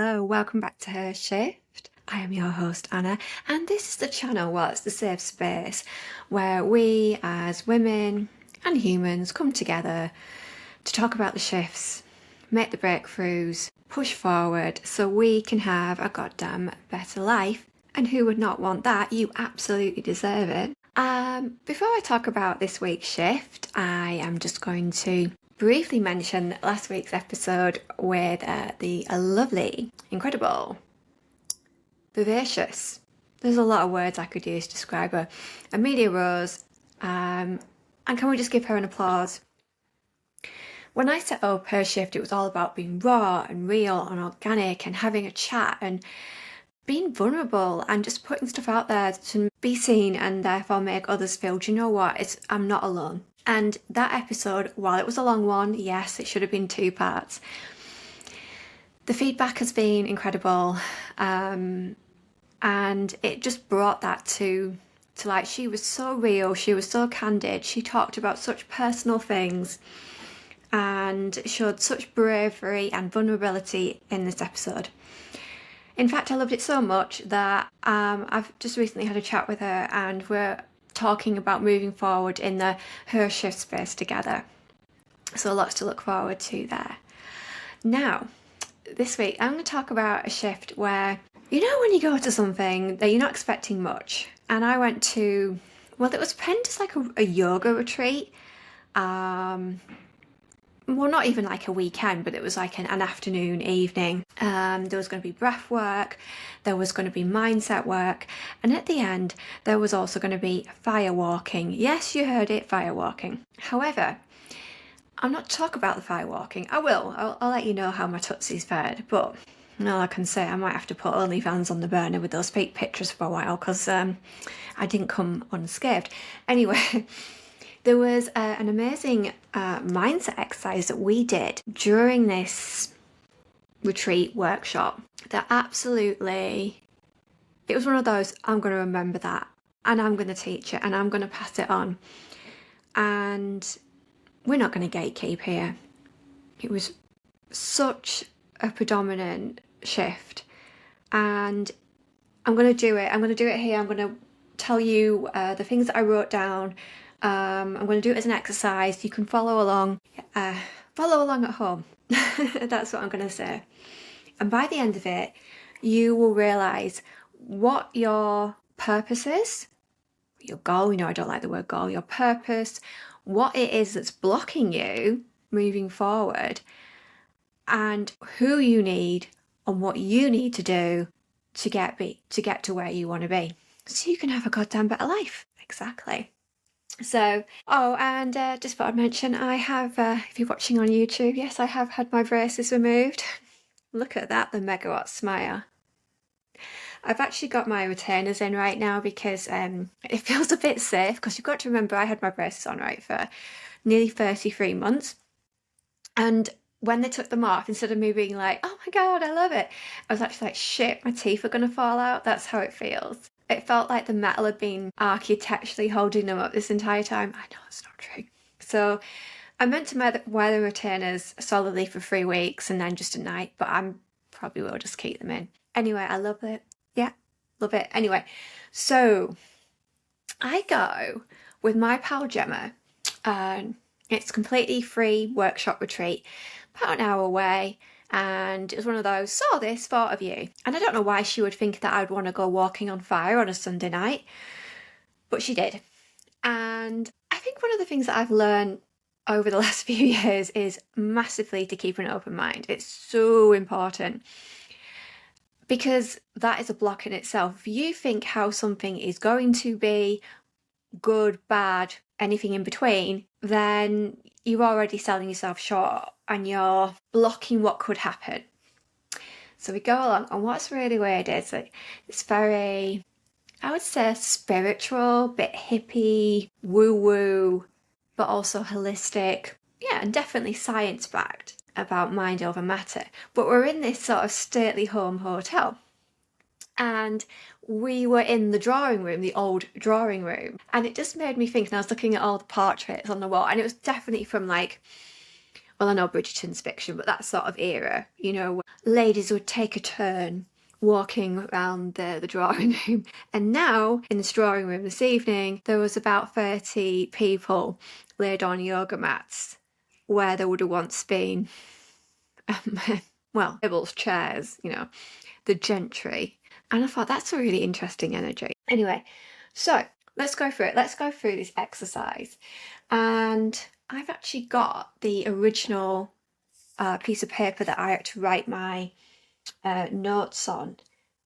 Hello, welcome back to Her Shift. I am your host Anna, and this is the channel, well, it's the safe space where we as women and humans come together to talk about the shifts, make the breakthroughs, push forward so we can have a goddamn better life. And who would not want that? You absolutely deserve it. Before I talk about this week's shift, I am just going to briefly mention last week's episode with the lovely, incredible, vivacious. There's a lot of words I could use to describe her. Amelia Rose, and can we just give her an applause? When I set up Her Shift, it was all about being raw and real and organic and having a chat and being vulnerable and just putting stuff out there to be seen and therefore make others feel, do you know what, I'm not alone. And that episode, while it was a long one, yes, it should have been 2 parts. The feedback has been incredible, and it just brought that to light. She was so real, she was so candid, she talked about such personal things and showed such bravery and vulnerability in this episode. In fact, I loved it so much that I've just recently had a chat with her and we're talking about moving forward in the Her Shift space together. So lots to look forward to there. Now, this week I'm going to talk about a shift where, you know, when you go to something that you're not expecting much. And I went to, well, it was planned as like a yoga retreat. Well, not even like a weekend, but it was like an afternoon, evening. There was going to be breath work, there was going to be mindset work, and at the end, there was also going to be fire walking. Yes, you heard it, fire walking. However, I'm not talk about the fire walking. I will. I'll let you know how my tootsie's fared, but all I can say, I might have to put OnlyFans on the burner with those fake pictures for a while because I didn't come unscathed. Anyway. There was an amazing mindset exercise that we did during this retreat workshop that absolutely, it was one of those, I'm going to remember that and I'm going to teach it and I'm going to pass it on. And we're not going to gatekeep here. It was such a predominant shift and I'm going to do it. I'm going to do it here. I'm going to tell you the things that I wrote down. I'm going to do it as an exercise. You can follow along at home. That's what I'm going to say. And by the end of it, you will realise what your purpose is, your goal. You know, I don't like the word goal, your purpose, what it is that's blocking you moving forward, and who you need and what you need to do to get to where you want to be. So you can have a goddamn better life. Exactly. So, and just thought I'd mention, I have, if you're watching on YouTube, yes, I have had my braces removed. Look at that, the megawatt smile. I've actually got my retainers in right now because it feels a bit safe, because you've got to remember I had my braces on, right, for nearly 33 months. And when they took them off, instead of me being like, oh my God, I love it, I was actually like, shit, my teeth are going to fall out. That's how it feels. It felt like the metal had been architecturally holding them up this entire time. I know it's not true. So I meant to wear the retainers solidly for 3 weeks and then just a night, but I probably will just keep them in. Anyway, I love it. Yeah, love it. Anyway, so I go with my pal Gemma, and it's completely free workshop retreat, about an hour away. And it was one of those, saw this, thought of you. And I don't know why she would think that I'd want to go walking on fire on a Sunday night, but she did. And I think one of the things that I've learned over the last few years is massively to keep an open mind. It's so important, because that is a block in itself. If you think how something is going to be, good, bad, anything in between, then you're already selling yourself short and you're blocking what could happen. So we go along, and what's really weird is that it's very, I would say, spiritual, bit hippie, woo-woo, but also holistic. Yeah, and definitely science-backed about mind over matter. But we're in this sort of stately home hotel. And we were in the drawing room, the old drawing room. And it just made me think, and I was looking at all the portraits on the wall, and it was definitely from like well, I know Bridgerton's fiction, but that sort of era, you know, ladies would take a turn walking around the drawing room. And now in the drawing room this evening, there was about 30 people laid on yoga mats where there would have once been, well, tables, chairs, you know, the gentry. And I thought that's a really interesting energy. Anyway, so let's go through it. Let's go through this exercise. And I've actually got the original piece of paper that I had to write my notes on.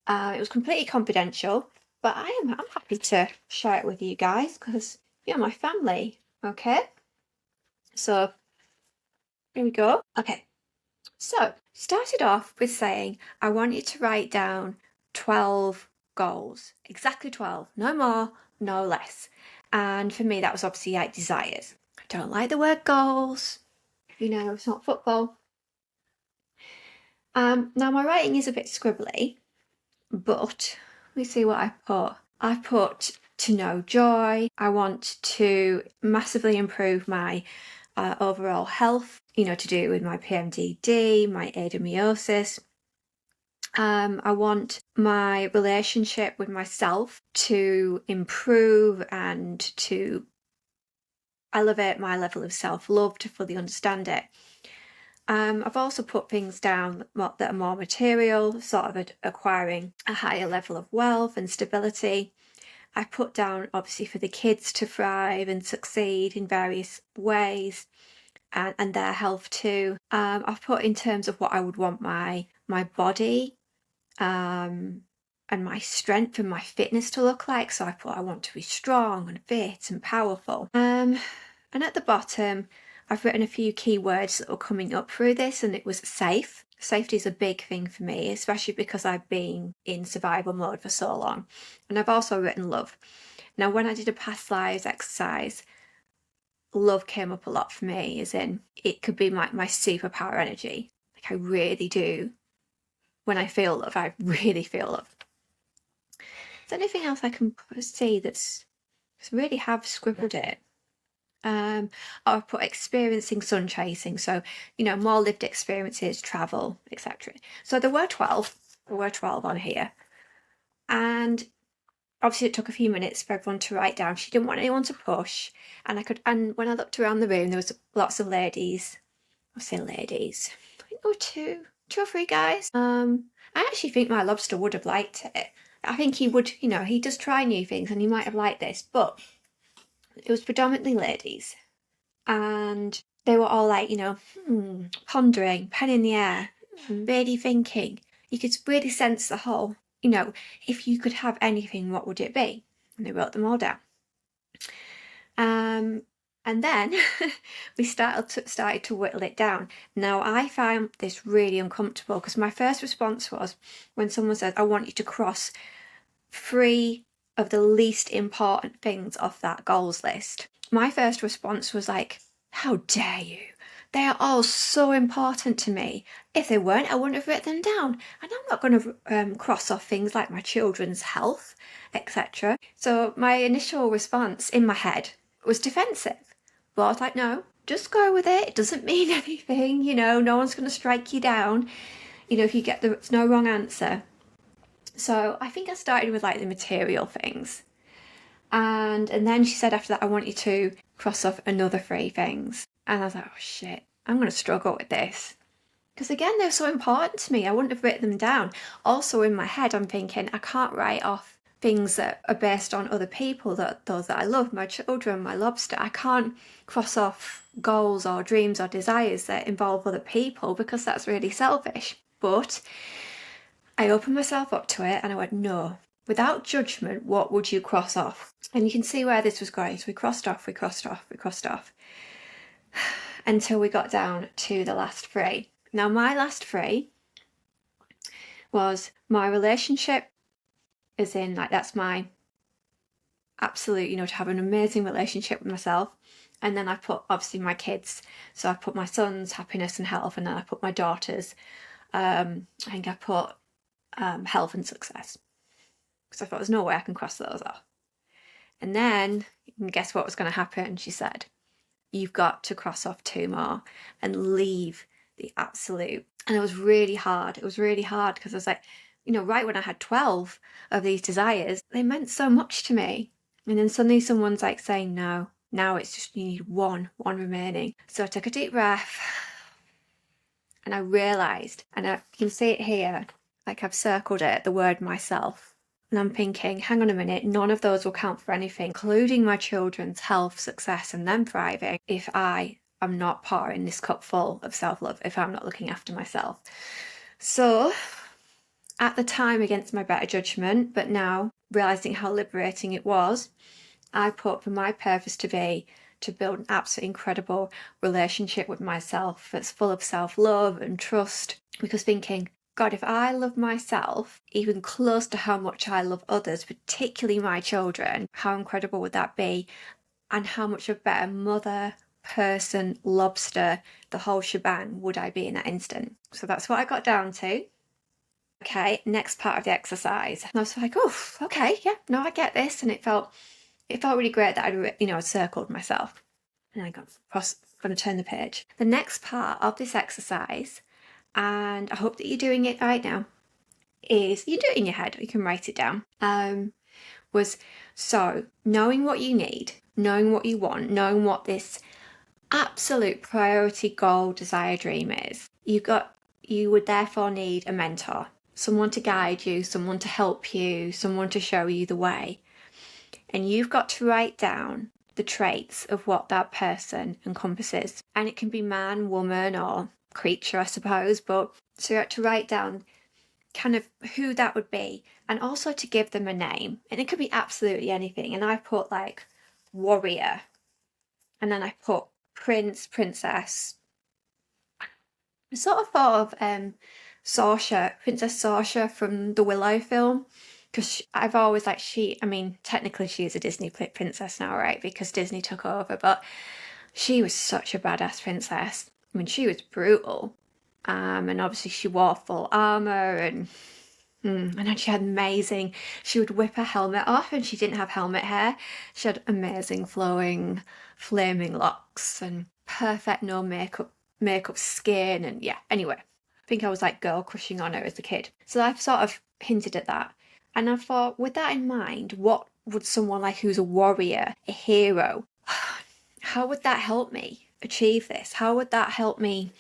It was completely confidential, but I'm happy to share it with you guys because you're my family. Okay, so here we go. Okay, so started off with saying I want you to write down 12 goals, exactly 12, no more, no less. And for me, that was obviously like desires. I don't like the word goals. You know, it's not football. Now my writing is a bit scribbly, but let me see what I put. I put to know joy. I want to massively improve my overall health, you know, to do with my PMDD, my adenomyosis. I want my relationship with myself to improve and to elevate my level of self-love to fully understand it. I've also put things down that are more material, sort of acquiring a higher level of wealth and stability. I put down, obviously, for the kids to thrive and succeed in various ways, and their health too. I've put in terms of what I would want my body and my strength and my fitness to look like. So I put I want to be strong and fit and powerful. And at the bottom, I've written a few key words that were coming up through this, and it was safe. Safety is a big thing for me, especially because I've been in survival mode for so long. And I've also written love. Now, when I did a past lives exercise, love came up a lot for me, as in it could be my superpower energy. Like I really do. When I feel love, I really feel love. Is there anything else I can see that's really have scribbled it? I've put experiencing sun chasing, so you know, more lived experiences, travel, etc. So there were 12 on here, and obviously it took a few minutes for everyone to write down. She didn't want anyone to push, and when I looked around the room, there was lots of ladies. I say ladies, I think there were two or three guys. I actually think my lobster would have liked it. I think he would, you know, he does try new things and he might have liked this, but it was predominantly ladies. And they were all like, you know, pondering, pen in the air, really thinking. You could really sense the whole, you know, if you could have anything, what would it be? And they wrote them all down. And then we started to whittle it down. Now, I found this really uncomfortable because my first response was when someone said, I want you to cross 3 of the least important things off that goals list. My first response was like, how dare you? They are all so important to me. If they weren't, I wouldn't have written them down. And I'm not going to cross off things like my children's health, etc. So my initial response in my head was defensive. But I was like, no, just go with it. It doesn't mean anything. You know, no one's going to strike you down. You know, if you get there's no wrong answer. So I think I started with like the material things. And then she said after that, I want you to cross off another 3 things. And I was like, oh shit, I'm going to struggle with this. Because again, they're so important to me. I wouldn't have written them down. Also in my head, I'm thinking, I can't write off things that are based on other people, those that I love, my children, my lobster. I can't cross off goals or dreams or desires that involve other people because that's really selfish. But I opened myself up to it and I went, no, without judgment, what would you cross off? And you can see where this was going. So we crossed off until we got down to the last 3. Now, my last 3 was my relationship, as in, like, that's my absolute, you know, to have an amazing relationship with myself. And then I put, obviously, my kids. So I put my son's happiness and health, and then I put my daughter's. I think I put health and success. Because I thought there's no way I can cross those off. And then, you can guess what was going to happen, she said. you've got to cross off 2 more and leave the absolute. And it was really hard. It was really hard because I was like, right when I had 12 of these desires, they meant so much to me. And then suddenly someone's like saying, no, now it's just, you need one remaining. So I took a deep breath and I realised, and you can see it here, like I've circled it, the word myself. And I'm thinking, hang on a minute, none of those will count for anything, including my children's health, success, and them thriving, if I am not pouring this cup full of self-love, if I'm not looking after myself. So at the time, against my better judgment, but now realising how liberating it was, I put for my purpose to be to build an absolutely incredible relationship with myself that's full of self-love and trust, because thinking, God, if I love myself even close to how much I love others, particularly my children, how incredible would that be? And how much of a better mother, person, lobster, the whole shebang would I be in that instant? So that's what I got down to. Okay, next part of the exercise. And I was like, oh, okay, yeah, no, I get this. And it felt really great that I'd circled myself. And I got going to turn the page. The next part of this exercise, and I hope that you're doing it right now, is you do it in your head, or you can write it down. Was so knowing what you need, knowing what you want, knowing what this absolute priority goal, desire, dream is. You would therefore need a mentor, someone to guide you, someone to help you, someone to show you the way. And you've got to write down the traits of what that person encompasses. And it can be man, woman, or creature, I suppose. But so you have to write down kind of who that would be, and also to give them a name. And it could be absolutely anything. And I put like warrior, and then I put prince, princess. I sort of thought of Saoirse, Princess Saoirse from the Willow film, because I've always like technically she is a Disney princess now, right? Because Disney took over, but she was such a badass princess. I mean, she was brutal, and obviously she wore full armor, and then she had amazing. She would whip her helmet off, and she didn't have helmet hair. She had amazing flowing, flaming locks, and perfect no makeup skin, and yeah. Anyway, I think I was like girl crushing on her as a kid. So I've sort of hinted at that. And I thought, with that in mind, what would someone like who's a warrior, a hero, how would that help me achieve this? How would that help me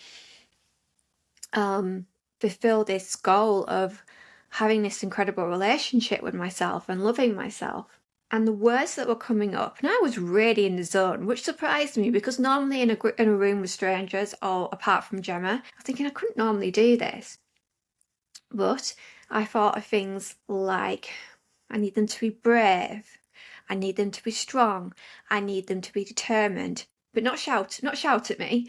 fulfill this goal of having this incredible relationship with myself and loving myself? And the words that were coming up, and I was really in the zone, which surprised me, because normally in a room with strangers, or apart from Gemma, I was thinking I couldn't normally do this. But I thought of things like, I need them to be brave, I need them to be strong, I need them to be determined, but not shout at me.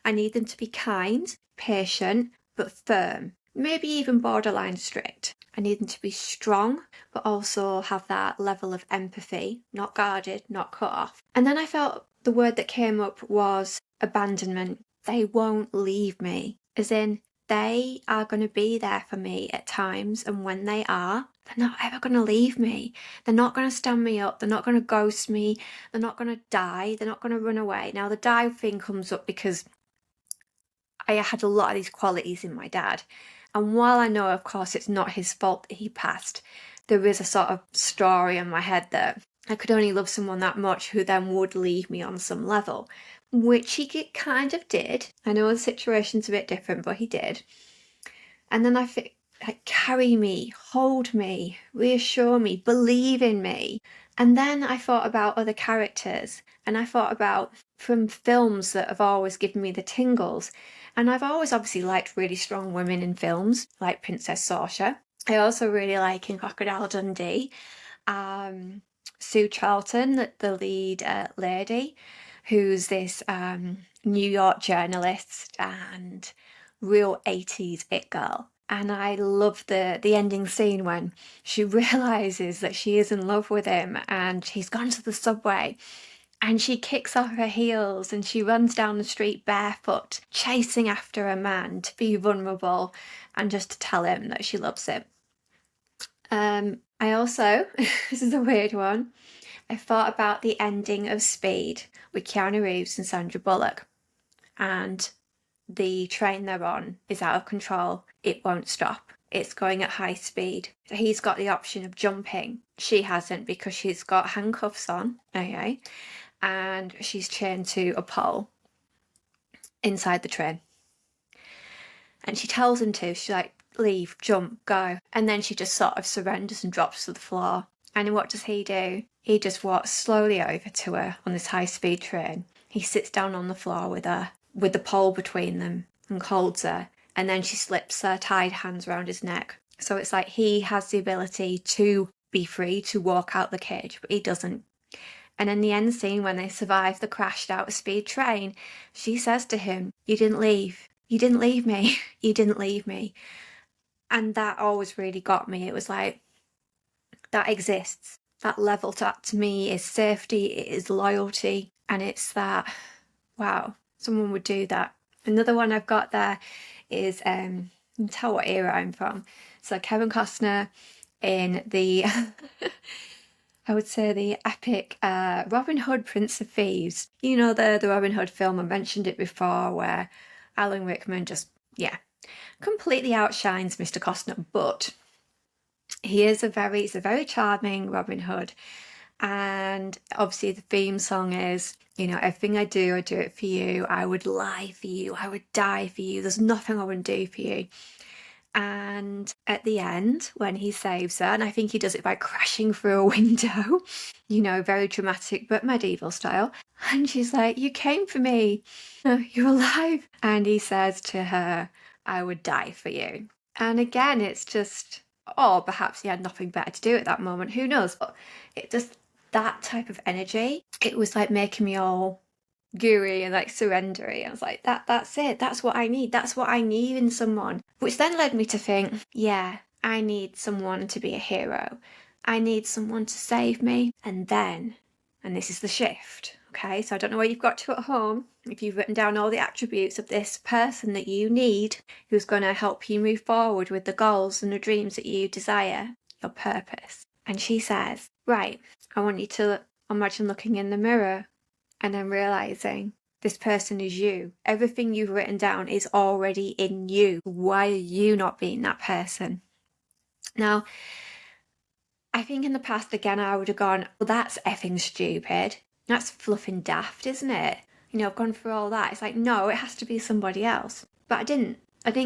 I need them to be kind, patient, but firm, maybe even borderline strict. I need them to be strong, but also have that level of empathy, not guarded, not cut off. And then I felt the word that came up was abandonment. They won't leave me, as in they are going to be there for me at times, and when they are, they're not ever going to leave me. They're not going to stand me up. They're not going to ghost me. They're not going to die. They're not going to run away. Now, the die thing comes up because I had a lot of these qualities in my dad. And while I know, of course, it's not his fault that he passed, there is a sort of story in my head that I could only love someone that much who then would leave me on some level, which he kind of did. I know the situation's a bit different, but he did. And then I think, like, carry me, hold me, reassure me, believe in me. And then I thought about other characters, and I thought about from films that have always given me the tingles. And I've always obviously liked really strong women in films, like Princess Saoirse. I also really like in Crocodile Dundee, Sue Charlton, the lead lady, who's this New York journalist and real 80s it girl. And I love the ending scene when she realises that she is in love with him, and he's gone to the subway, and she kicks off her heels and she runs down the street barefoot, chasing after a man to be vulnerable and just to tell him that she loves him. I also, this is a weird one, I thought about the ending of Speed with Keanu Reeves and Sandra Bullock, and the train they're on is out of control. It won't stop. It's going at high speed. He's got the option of jumping. She hasn't, because she's got handcuffs on, okay, and she's chained to a pole inside the train. And she tells him to. She's like, leave, jump, go. And then she just sort of surrenders and drops to the floor. And what does he do? He just walks slowly over to her on this high-speed train. He sits down on the floor with her, with the pole between them, and holds her. And then she slips her tied hands around his neck. So it's like he has the ability to be free to walk out the cage, but he doesn't. And in the end scene, when they survive the crashed out speed train, she says to him, you didn't leave. You didn't leave me. You didn't leave me. And that always really got me. It was like, that exists. That level to me is safety, it is loyalty, and it's that, wow, someone would do that. Another one I've got there is, you can tell what era I'm from. So Kevin Costner in the, I would say the epic Robin Hood, Prince of Thieves. You know, the Robin Hood film, I mentioned it before, where Alan Rickman just, completely outshines Mr. Costner, but he's a very charming Robin Hood. And obviously the theme song is, everything I do it for you. I would lie for you. I would die for you. There's nothing I wouldn't do for you. And at the end, when he saves her, and I think he does it by crashing through a window, very dramatic but medieval style. And she's like, you came for me. You're alive. And he says to her, I would die for you. And again, it's just, or perhaps he had nothing better to do at that moment. Who knows? But it just, that type of energy, it was like making me all gooey and like surrendery. I was like, that's it. That's what I need. That's what I need in someone. Which then led me to think, yeah, I need someone to be a hero. I need someone to save me. And then, and this is the shift, okay? So I don't know where you've got to at home, if you've written down all the attributes of this person that you need, who's going to help you move forward with the goals and the dreams that you desire, your purpose. And she says, right, I want you to imagine looking in the mirror and then realizing this person is you. Everything you've written down is already in you. Why are you not being that person? Now, I think in the past, again, I would have gone, well, that's effing stupid. That's fluffing daft, isn't it? I've gone through all that. It's like, no, it has to be somebody else. But I didn't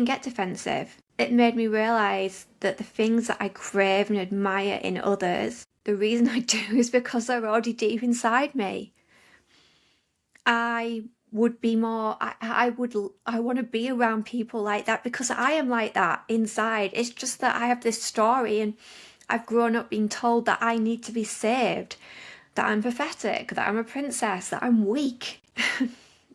get defensive. It made me realise that the things that I crave and admire in others, the reason I do is because they're already deep inside me. I would be more, I want to be around people like that because I am like that inside. It's just that I have this story and I've grown up being told that I need to be saved, that I'm pathetic, that I'm a princess, that I'm weak,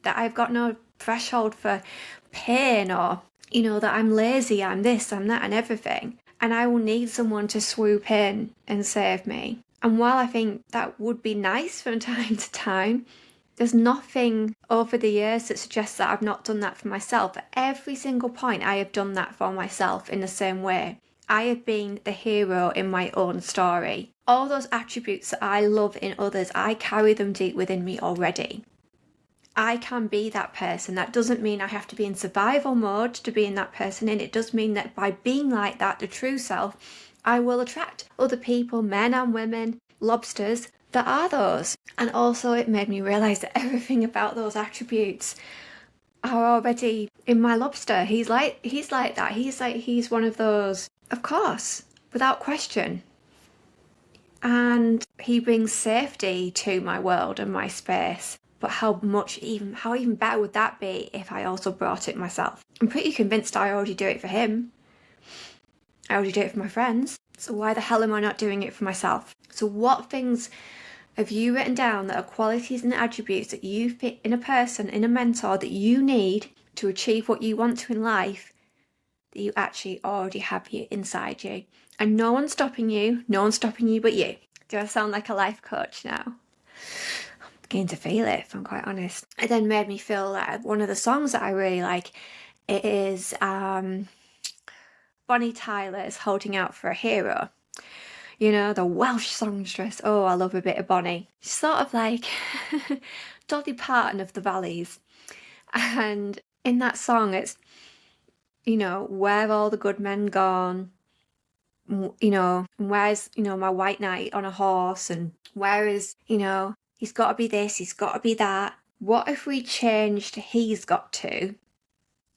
that I've got no threshold for pain, or, that I'm lazy, I'm this, I'm that, and everything. And I will need someone to swoop in and save me. And while I think that would be nice from time to time, there's nothing over the years that suggests that I've not done that for myself. At every single point, I have done that for myself in the same way. I have been the hero in my own story. All those attributes that I love in others, I carry them deep within me already. I can be that person. That doesn't mean I have to be in survival mode to be in that person, and it does mean that by being like that, the true self, I will attract other people, men and women, lobsters, that are those. And also it made me realise that everything about those attributes are already in my lobster. He's like that. He's one of those, of course, without question. And he brings safety to my world and my space. But how even better would that be if I also brought it myself? I'm pretty convinced I already do it for him. I already do it for my friends. So why the hell am I not doing it for myself? So what things have you written down that are qualities and attributes that you fit in a person, in a mentor, that you need to achieve what you want to in life, that you actually already have inside you? And no one's stopping you but you. Do I sound like a life coach now? I'm beginning to feel it, if I'm quite honest. It then made me feel like one of the songs that I really like, it is Bonnie Tyler's Holding Out for a Hero. You know, the Welsh songstress. Oh, I love a bit of Bonnie. She's sort of like Dolly Parton of the valleys. And in that song, it's, you know, where have all the good men gone? You know, where's, you know, my white knight on a horse? And where is, you know, he's got to be this, he's got to be that. What if we changed he's got to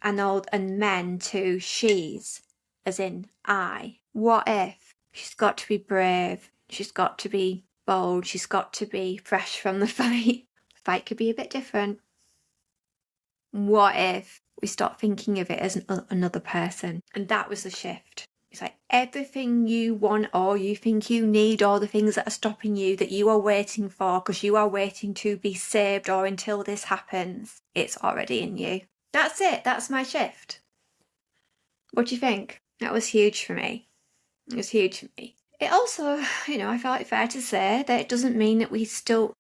and men to she's, as in I? What if she's got to be brave, she's got to be bold, she's got to be fresh from the fight? The fight could be a bit different. What if we start thinking of it as another person? And that was the shift. It's like everything you want or you think you need, or the things that are stopping you, that you are waiting for because you are waiting to be saved or until this happens, it's already in you. That's it. That's my shift. What do you think? That was huge for me. It was huge for me. It also, you know, I felt it fair to say that it doesn't mean that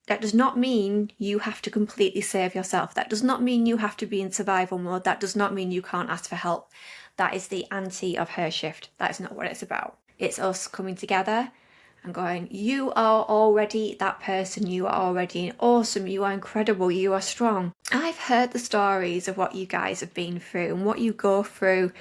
that does not mean you have to completely save yourself. That does not mean you have to be in survival mode. That does not mean you can't ask for help. That is the anti of her shift. That is not what it's about. It's us coming together and going, you are already that person. You are already awesome. You are incredible. You are strong. I've heard the stories of what you guys have been through and what you go through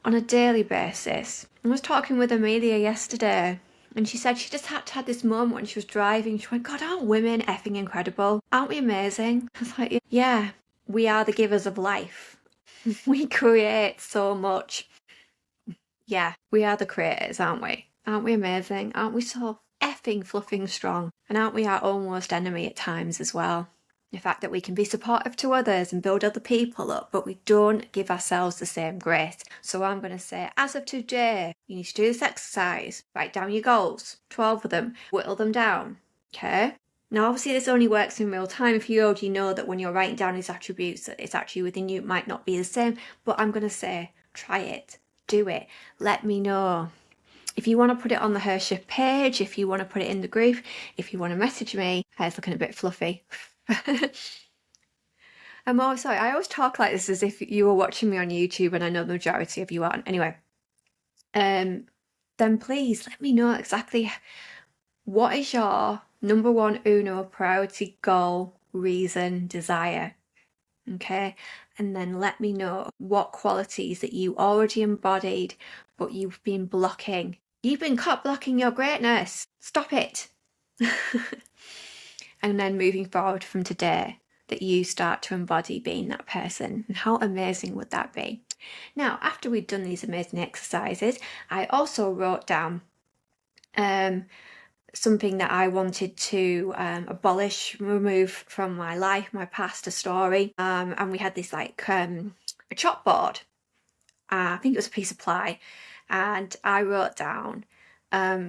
on a daily basis. I was talking with Amelia yesterday, and she said she just had to have this moment when she was driving. She went, God, aren't women effing incredible? Aren't we amazing? I was like, yeah, we are the givers of life. We create so much. Yeah, we are the creators, aren't we? Aren't we amazing? Aren't we so effing fluffing strong? And aren't we our own worst enemy at times as well? The fact that we can be supportive to others and build other people up, but we don't give ourselves the same grace. So I'm going to say, as of today, you need to do this exercise. Write down your goals, 12 of them, whittle them down, okay? Now, obviously, this only works in real time. If you already know that when you're writing down these attributes, that it's actually within you, it might not be the same. But I'm going to say, try it, do it, let me know. If you want to put it on the Her Shift page, if you want to put it in the group, if you want to message me, hair's looking a bit fluffy. I'm always sorry, I always talk like this as if you were watching me on YouTube, and I know the majority of you aren't. Anyway, then please let me know exactly what is your number one uno priority, goal, reason, desire. Okay, and then let me know what qualities that you already embodied but you've been blocking. You've been caught blocking your greatness. Stop it. And then moving forward from today, that you start to embody being that person. And how amazing would that be? Now, after we'd done these amazing exercises, I also wrote down something that I wanted to abolish, remove from my life, my past, a story. And we had this like a chalkboard. I think it was a piece of ply. And I wrote down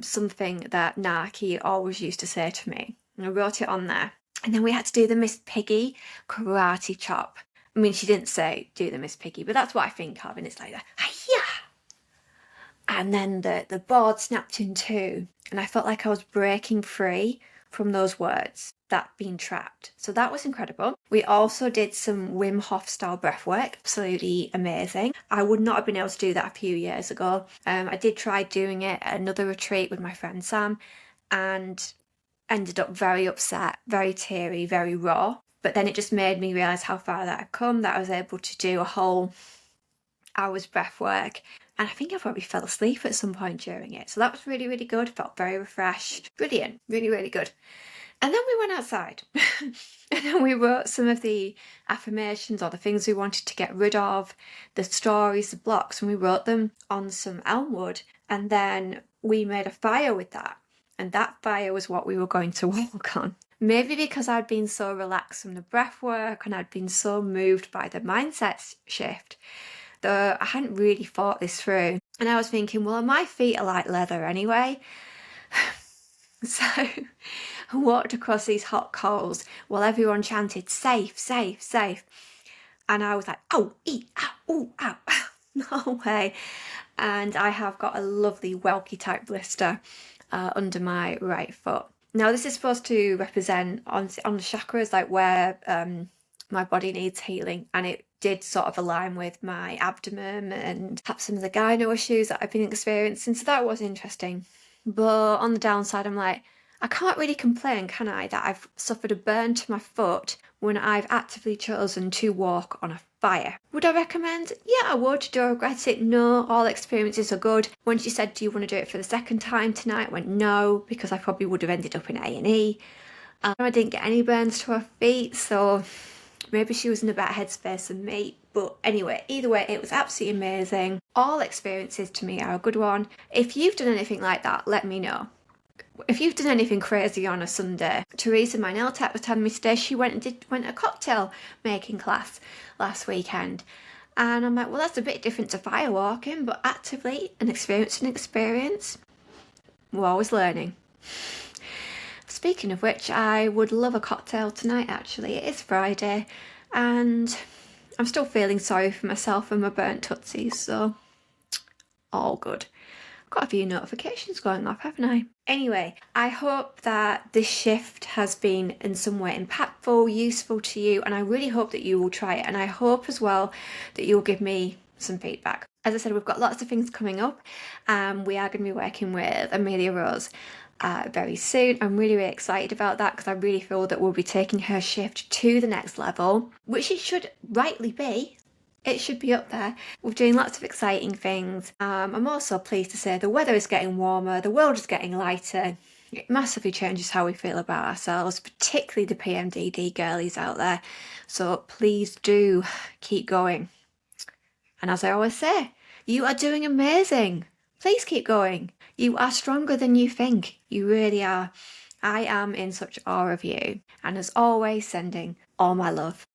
something that Naki always used to say to me. And I wrote it on there. And then we had to do the Miss Piggy karate chop. I mean, she didn't say do the Miss Piggy, but that's what I think of. And it's like, hiya! And then the board snapped in two. And I felt like I was breaking free from those words, that being trapped. So that was incredible. We also did some Wim Hof style breath work, absolutely amazing. I would not have been able to do that a few years ago. I did try doing it at another retreat with my friend Sam, and ended up very upset, very teary, very raw. But then it just made me realise how far that I'd come, that I was able to do a whole hour's breath work. And I think I probably fell asleep at some point during it. So that was really, really good. Felt very refreshed. Brilliant. Really, really good. And then we went outside and then we wrote some of the affirmations or the things we wanted to get rid of, the stories, the blocks, and we wrote them on some elm wood. And then we made a fire with that. And that fire was what we were going to walk on. Maybe because I'd been so relaxed from the breath work and I'd been so moved by the mindset shift, though I hadn't really thought this through. And I was thinking, well, my feet are like leather anyway. So I walked across these hot coals while everyone chanted, safe, safe, safe. And I was like, oh, eat, ow, ooh, ow. No way. And I have got a lovely Welky type blister under my right foot. Now this is supposed to represent on the chakras, like where my body needs healing, and it did sort of align with my abdomen and perhaps some of the gyno issues that I've been experiencing, so that was interesting. But on the downside, I'm like, I can't really complain, can I, that I've suffered a burn to my foot when I've actively chosen to walk on a fire. Would I recommend? Yeah, I would. Do I regret it? No, all experiences are good. When she said, do you want to do it for the second time tonight? I went, no, because I probably would have ended up in A&E. I didn't get any burns to her feet, so maybe she was in a better headspace than me. But anyway, either way, it was absolutely amazing. All experiences to me are a good one. If you've done anything like that, let me know. If you've done anything crazy on a Sunday, Teresa, my nail tech, was telling me today she went a cocktail making class last weekend. And I'm like, well, that's a bit different to firewalking, but actively an experience. We're always learning. Speaking of which, I would love a cocktail tonight, actually. It is Friday, and I'm still feeling sorry for myself and my burnt tootsies, so all good. Got a few notifications going off, haven't I? Anyway, I hope that this shift has been in some way impactful, useful to you, and I really hope that you will try it. And I hope as well that you'll give me some feedback. As I said, we've got lots of things coming up. We are going to be working with Amelia Rose very soon. I'm really, really excited about that because I really feel that we'll be taking her shift to the next level, which it should rightly be. It should be up there. We're doing lots of exciting things. I'm also pleased to say the weather is getting warmer, the world is getting lighter. It massively changes how we feel about ourselves, particularly the PMDD girlies out there. So please do keep going. And as I always say, you are doing amazing. Please keep going. You are stronger than you think. You really are. I am in such awe of you. And as always, sending all my love.